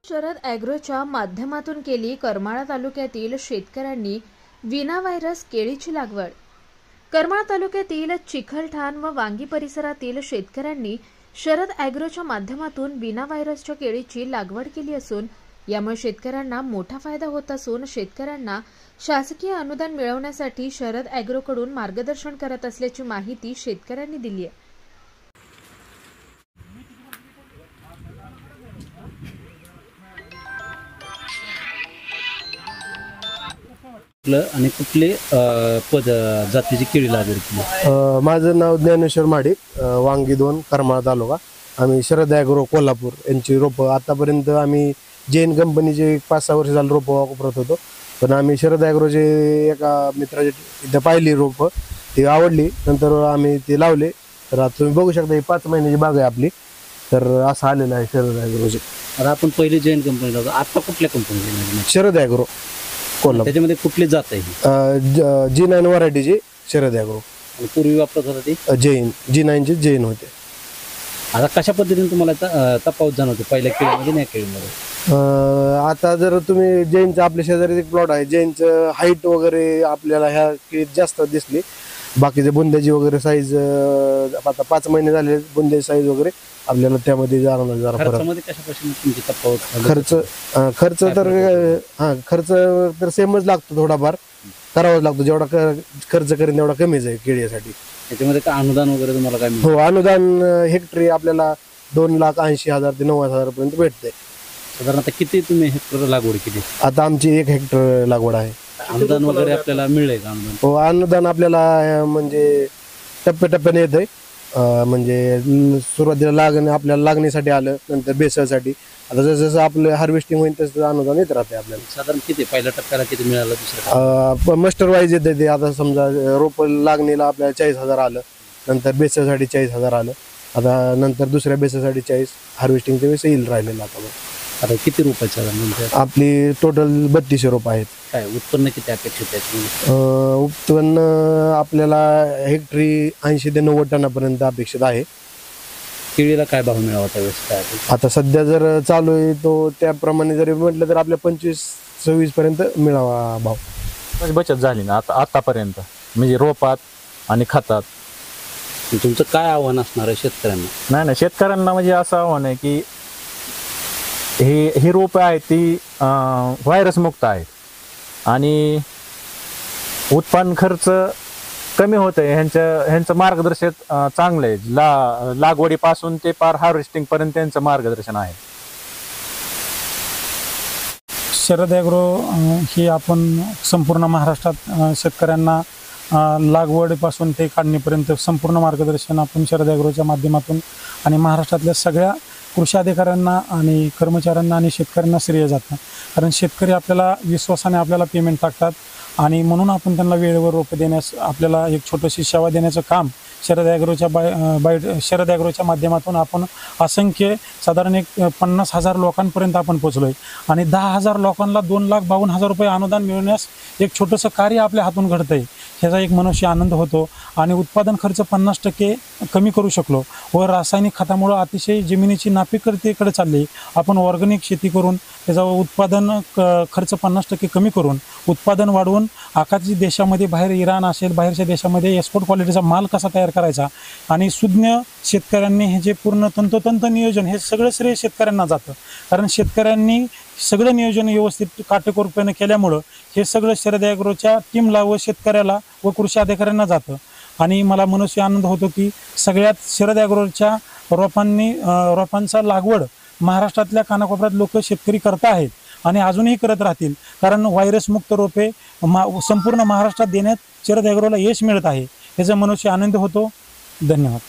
शरद ॲग्रोच्या माध्यमातून केली करमाळा तालुक्यातील शेतकऱ्यांनी विना व्हायरस केळीची लागवड। करमाळा तालुक्यातील चिखलठाण व वांगी परिसरातील शेतकऱ्यांनी शरद ॲग्रोच्या माध्यमातून विना व्हायरसच्या केळीची लागवड केली असून यामुळे शेतकऱ्यांना मोठा फायदा होत असून शेतकऱ्यांना शासकीय अनुदान मिळवण्यासाठी शरद ॲग्रोकडून मार्गदर्शन करत असल्याची माहिती शेतकऱ्यांनी दिली आहे। आणि कुठले जातीची केळी लागवड केली? माझं नाव ज्ञानेश्वर माडिक, वांगी 2, करमाळा तालुका। आम्ही शरद ॲग्रो कोल्हापूर यांची रोपं आतापर्यंत आम्ही जैन कंपनीचे 5-6 वर्ष झालं रोपं वापरत होतो, पण आम्ही शरद ॲग्रोचे एका मित्राचे इथं पाहिली रोपं, ती आवडली, नंतर आम्ही ते लावले। तर आता तुम्ही बघू शकता ही 5 महिन्याची बाग आहे आपली। तर असं आलेलं आहे शरद ॲग्रोचे। आता आपण पहिले जैन कंपनीला होतो, आता कुठल्या कंपनीला? शरद ॲग्रो कोल्हापूर। त्याच्यामध्ये कुठली जात आहे? G9 व्हरायटीची Sharad agro. पूर्वी वापरत होता ती जैन G9चे जैन होते। आता कशा पद्धतीने तुम्हाला तफावत जाणवते पहिल्या केळीमध्ये आणि या केळीमध्ये? आता जर तुम्ही जैनचं आपल्या शेजारी एक प्लॉट आहे, जैनचं हाईट वगैरे आपल्याला ह्या केळीत जास्त दिसली। बाकीचे बुंद्याची वगैरे साईज आता 5 महिने झाले, बुंद्याची साईज वगैरे आपल्याला त्यामध्ये जाणवलं जरा फरक। कशापासून तुमची तफावत? खर्च तर सेमच लागतो, थोडाफार करावाच लागतो। जेवढा खर्च करेन तेवढा कमीच आहे केळीसाठी। त्याच्यामध्ये काय अनुदान वगैरे तुम्हाला काय? हो, अनुदान हेक्टरी आपल्याला 2,80,000 ते 90,000 पर्यंत भेटते। साधारणतः किती तुम्ही हेक्टर लागवड केली? आता आमची 1 हेक्टर लागवड आहे। अनुदान वगैरे आपल्याला मिळेल का? अनुदान? हो, अनुदान आपल्याला म्हणजे टप्प्याटप्प्याने येतंय। म्हणजे सुरुवातीला आपल्याला लागणीसाठी आलं, नंतर बेसळसाठी। आता जसं आपलं हार्वेस्टिंग होईल तसं अनुदान येत राहते आपल्याला। साधारण किती पहिल्या टप्प्याला किती मिळालं? दुसऱ्या मस्टर वाईज येते ते। आता समजा रोप लागणीला आपल्याला 40,000 आलं, नंतर बेसळसाठी 40,000 आलं, आता नंतर दुसऱ्या बेसळसाठी 40, हार्वेस्टिंगच्या वेळेस येईल राहिलेलं। आता किती रुपयाच्या आपली टोटल 3200 रोप आहेत। काय उत्पन्न किती अपेक्षित आहे? उत्पन्न आपल्याला हेक्टरी 80 ते 90 टनापर्यंत अपेक्षित आहे। केळीला काय भाव मिळावा त्यावेळेस? काय आता सध्या जर चालू आहे तो त्याप्रमाणे जरी म्हटलं तर आपल्या 25-26 पर्यंत मिळावा भाव। बचत झाली ना आतापर्यंत, म्हणजे रोपात आणि खतात। तुमचं काय आव्हान असणार आहे शेतकऱ्यांना? नाही, शेतकऱ्यांना म्हणजे असं आव्हान आहे की ही रोपं आहेत ती व्हायरस मुक्त आहेत आणि उत्पन्न खर्च कमी होत आहे। ह्यांचं मार्गदर्शन चांगलं आहे। लागवडीपासून ते पार हार्वेस्टिंग पर्यंत त्यांचं मार्गदर्शन आहे। शरद ॲग्रो ही आपण संपूर्ण महाराष्ट्रात शेतकऱ्यांना लागवडीपासून ते काढणीपर्यंत संपूर्ण मार्गदर्शन आपण शरद ॲग्रोच्या माध्यमातून आणि महाराष्ट्रातल्या सगळ्या कृषी अधिकाऱ्यांना आणि कर्मचाऱ्यांना आणि शेतकऱ्यांना श्रेय जातं। कारण शेतकरी आपल्याला विश्वासाने आपल्याला पेमेंट टाकतात आणि म्हणून आपण त्यांना वेळेवर रोपं देण्यास आपल्याला एक छोटीशी सेवा देण्याचं काम शरद ॲग्रोच्या माध्यमातून आपण असंख्य साधारण एक 50,000 लोकांपर्यंत आपण पोचलो आहे आणि 10,000 लोकांना 2,52,000 रुपये अनुदान मिळवण्यास एक छोटंसं कार्य आपल्या हातून घडतं आहे। ह्याचा एक मनुष्य आनंद होतो आणि उत्पादन खर्च 50% कमी करू शकलो व रासायनिक खतामुळे अतिशय जमिनीची नापीकतेकडे चालली। आपण ऑर्गॅनिक शेती करून त्याचा उत्पादन खर्च 50% कमी करून उत्पादन वाढवून आकाशी देशामध्ये बाहेर इराण असेल बाहेरच्या देशामध्ये एक्सपोर्ट क्वालिटीचा माल कसा तयार करायचा आणि सुज्ञ शेतकऱ्यांनी हे जे पूर्ण तंतोतंत नियोजन हे सगळं श्रेय शेतकऱ्यांना जातं। कारण शेतकऱ्यांनी सगळं नियोजन व्यवस्थित काटेकोरपणे केल्यामुळं हे सगळं शरद ॲग्रोच्या टीमला व शेतकऱ्याला व कृषी अधिकाऱ्यांना जातं आणि मला मनुष्य आनंद होतो की सगळ्यात शरद ॲग्रोच्या रोपांचा लागवड महाराष्ट्रातल्या कानाकोपऱ्यात लोक शेतकरी करत आहेत आणि अजूनही करत राहतील। कारण व्हायरस मुक्त रोपे संपूर्ण महाराष्ट्रात देण्यात शरद ॲग्रोला यश मिळत आहे, याचा मनुष्य आनंद होतो। धन्यवाद।